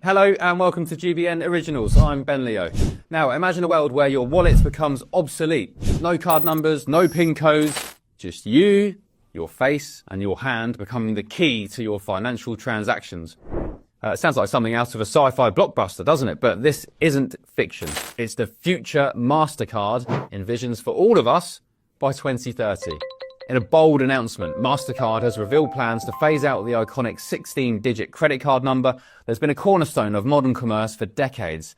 Hello and welcome to GBN Originals. I'm Ben Leo. Now imagine a world where your wallet becomes obsolete. No card numbers, no PIN codes, just you, your face and your hand becoming the key to your financial transactions. It sounds like something out of a sci-fi blockbuster, doesn't it? But this isn't fiction. It's the future MasterCard envisions for all of us by 2030. In a bold announcement, MasterCard has revealed plans to phase out the iconic 16-digit credit card number that's been a cornerstone of modern commerce for decades.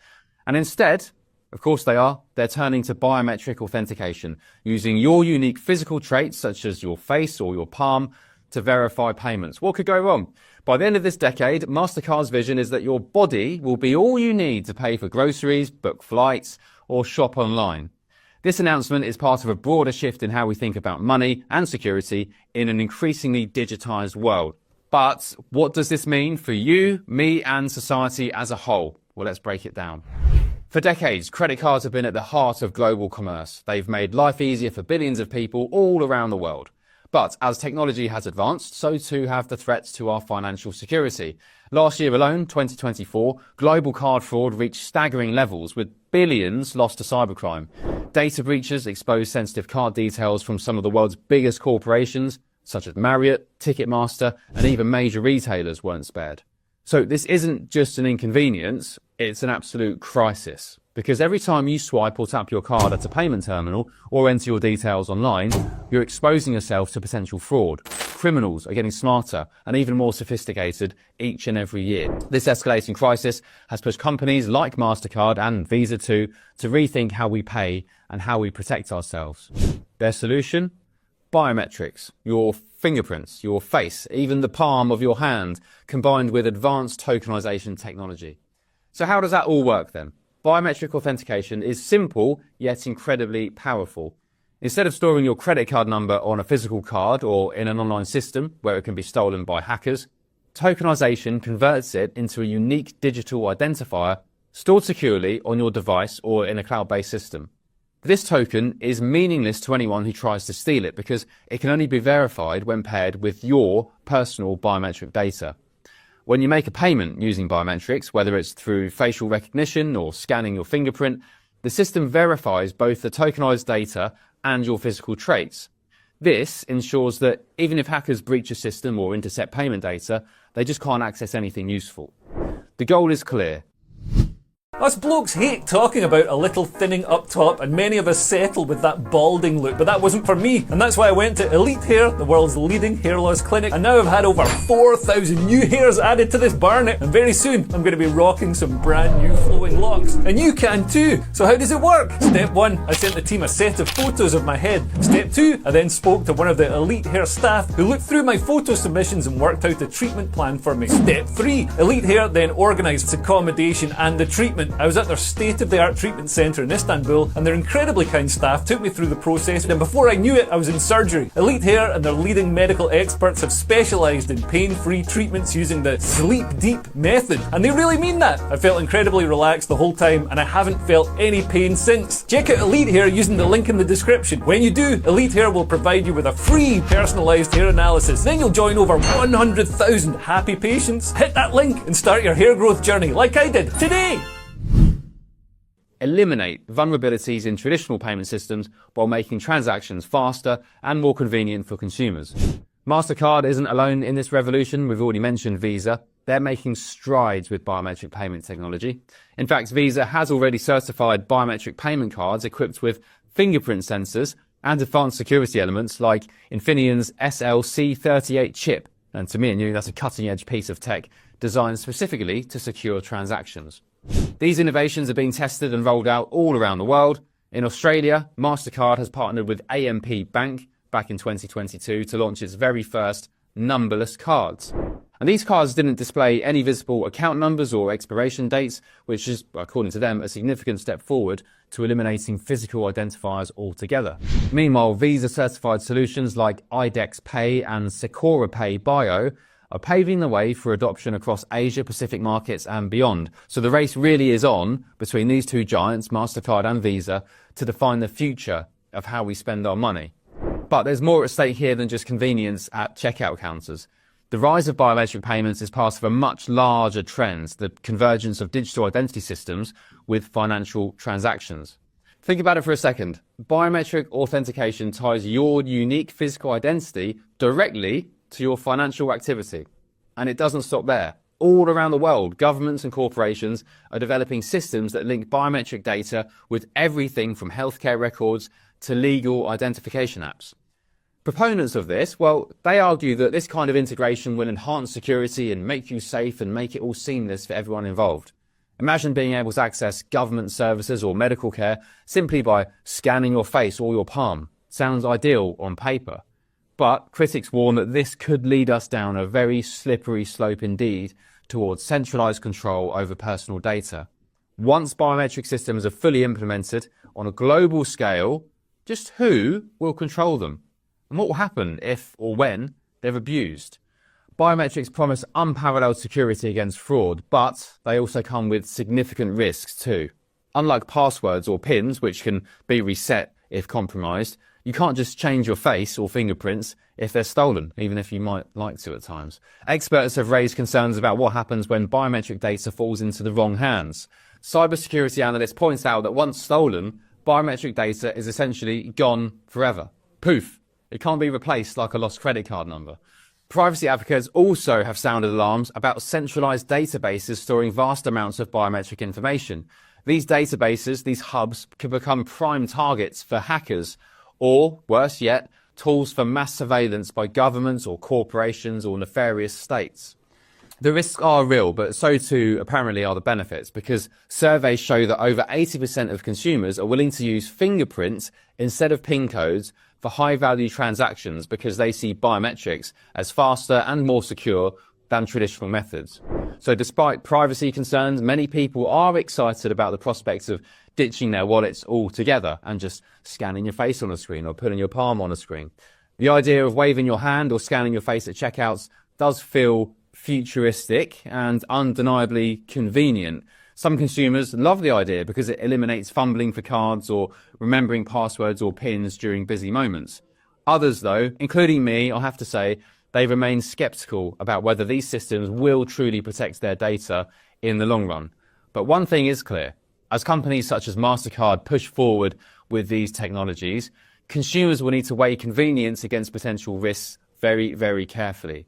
And instead, of course they're turning to biometric authentication, using your unique physical traits such as your face or your palm to verify payments. What could go wrong? By the end of this decade, MasterCard's vision is that your body will be all you need to pay for groceries, book flights, or shop online. This announcement is part of a broader shift in how we think about money and security in an increasingly digitized world. But what does this mean for you, me, and society as a whole? Well, let's break it down. For decades, credit cards have been at the heart of global commerce. They've made life easier for billions of people all around the world. But as technology has advanced, so too have the threats to our financial security. Last year alone, 2024, global card fraud reached staggering levels, with billions lost to cybercrime. Data breaches exposed sensitive card details from some of the world's biggest corporations, such as Marriott, Ticketmaster, and even major retailers weren't spared. So this isn't just an inconvenience, it's an absolute crisis. Because every time you swipe or tap your card at a payment terminal or enter your details online, you're exposing yourself to potential fraud. Criminals are getting smarter and even more sophisticated each and every year. This escalating crisis has pushed companies like MasterCard and Visa too to rethink how we pay and how we protect ourselves. Their solution? Biometrics. Your fingerprints, your face, even the palm of your hand, combined with advanced tokenization technology. So how does that all work then? Biometric authentication is simple, yet incredibly powerful. Instead of storing your credit card number on a physical card or in an online system where it can be stolen by hackers, tokenization converts it into a unique digital identifier stored securely on your device or in a cloud-based system. This token is meaningless to anyone who tries to steal it because it can only be verified when paired with your personal biometric data. When you make a payment using biometrics, whether it's through facial recognition or scanning your fingerprint, the system verifies both the tokenized data and your physical traits. This ensures that even if hackers breach a system or intercept payment data, they just can't access anything useful. The goal is clear. Us blokes hate talking about a little thinning up top, and many of us settle with that balding look, but that wasn't for me, and that's why I went to Elite Hair, the world's leading hair loss clinic, and now I've had over 4,000 new hairs added to this barnet, and very soon I'm going to be rocking some brand new flowing locks, and you can too. So how does it work? Step 1, I sent the team a set of photos of my head. Step 2, I then spoke to one of the Elite Hair staff who looked through my photo submissions and worked out a treatment plan for me. Step 3, Elite Hair then organised accommodation and the treatment. I was at their state-of-the-art treatment centre in Istanbul, and their incredibly kind staff took me through the process, and before I knew it, I was in surgery. Elite Hair and their leading medical experts have specialised in pain-free treatments using the Sleep Deep method, and they really mean that. I felt incredibly relaxed the whole time, and I haven't felt any pain since. Check out Elite Hair using the link in the description. When you do, Elite Hair will provide you with a free personalised hair analysis. Then you'll join over 100,000 happy patients. Hit that link and start your hair growth journey like I did today. Eliminate vulnerabilities in traditional payment systems while making transactions faster and more convenient for consumers. MasterCard isn't alone in this revolution. We've already mentioned Visa. They're making strides with biometric payment technology. In fact, Visa has already certified biometric payment cards equipped with fingerprint sensors and advanced security elements like Infineon's SLC38 chip. And to me and you, that's a cutting-edge piece of tech designed specifically to secure transactions. These innovations are being tested and rolled out all around the world. In Australia, MasterCard has partnered with AMP Bank back in 2022 to launch its very first numberless cards. And these cards didn't display any visible account numbers or expiration dates, which is, according to them, a significant step forward to eliminating physical identifiers altogether. Meanwhile, Visa-certified solutions like IDEX Pay and Secora Pay Bio are paving the way for adoption across Asia, Pacific markets and beyond. So the race really is on between these two giants, MasterCard and Visa, to define the future of how we spend our money. But there's more at stake here than just convenience at checkout counters. The rise of biometric payments is part of a much larger trend, the convergence of digital identity systems with financial transactions. Think about it for a second. Biometric authentication ties your unique physical identity directly to your financial activity. And it doesn't stop there. All around the world, governments and corporations are developing systems that link biometric data with everything from healthcare records to legal identification apps. Proponents of this, well, they argue that this kind of integration will enhance security and make you safe and make it all seamless for everyone involved. Imagine being able to access government services or medical care simply by scanning your face or your palm. Sounds ideal on paper. But critics warn that this could lead us down a very slippery slope indeed towards centralized control over personal data. Once biometric systems are fully implemented on a global scale, just who will control them? And what will happen if or when they're abused? Biometrics promise unparalleled security against fraud, but they also come with significant risks too. Unlike passwords or PINs, which can be reset if compromised, you can't just change your face or fingerprints if they're stolen, even if you might like to at times. Experts have raised concerns about what happens when biometric data falls into the wrong hands. Cybersecurity analysts point out that once stolen, biometric data is essentially gone forever. Poof. It can't be replaced like a lost credit card number. Privacy advocates also have sounded alarms about centralized databases storing vast amounts of biometric information. These databases, these hubs, could become prime targets for hackers, or, worse yet, tools for mass surveillance by governments or corporations or nefarious states. The risks are real, but so too apparently are the benefits, because surveys show that over 80% of consumers are willing to use fingerprints instead of PIN codes for high-value transactions because they see biometrics as faster and more secure than traditional methods. So despite privacy concerns, many people are excited about the prospects of ditching their wallets altogether and just scanning your face on a screen or putting your palm on a screen. The idea of waving your hand or scanning your face at checkouts does feel futuristic and undeniably convenient. Some consumers love the idea because it eliminates fumbling for cards or remembering passwords or PINs during busy moments. Others, though, including me, I'll have to say, they remain skeptical about whether these systems will truly protect their data in the long run. But one thing is clear. As companies such as MasterCard push forward with these technologies, consumers will need to weigh convenience against potential risks very, very carefully.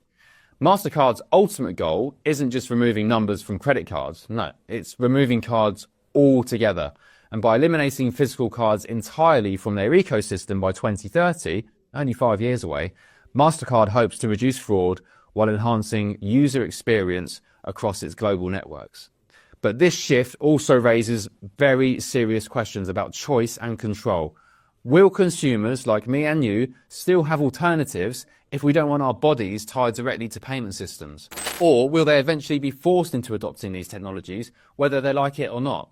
MasterCard's ultimate goal isn't just removing numbers from credit cards. No, it's removing cards altogether. And by eliminating physical cards entirely from their ecosystem by 2030, only 5 years away, MasterCard hopes to reduce fraud while enhancing user experience across its global networks. But this shift also raises very serious questions about choice and control. Will consumers like me and you still have alternatives if we don't want our bodies tied directly to payment systems? Or will they eventually be forced into adopting these technologies, whether they like it or not?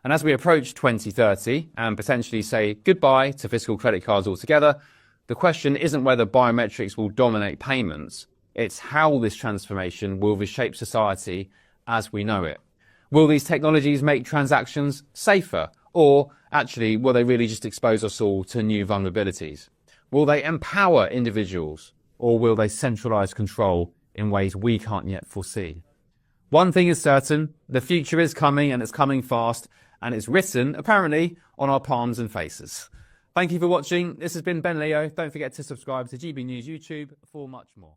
And as we approach 2030 and potentially say goodbye to physical credit cards altogether, the question isn't whether biometrics will dominate payments, it's how this transformation will reshape society as we know it. Will these technologies make transactions safer? Or actually, will they really just expose us all to new vulnerabilities? Will they empower individuals? Or will they centralize control in ways we can't yet foresee? One thing is certain, the future is coming and it's coming fast, and it's written, apparently, on our palms and faces. Thank you for watching. This has been Ben Leo. Don't forget to subscribe to GB News YouTube for much more.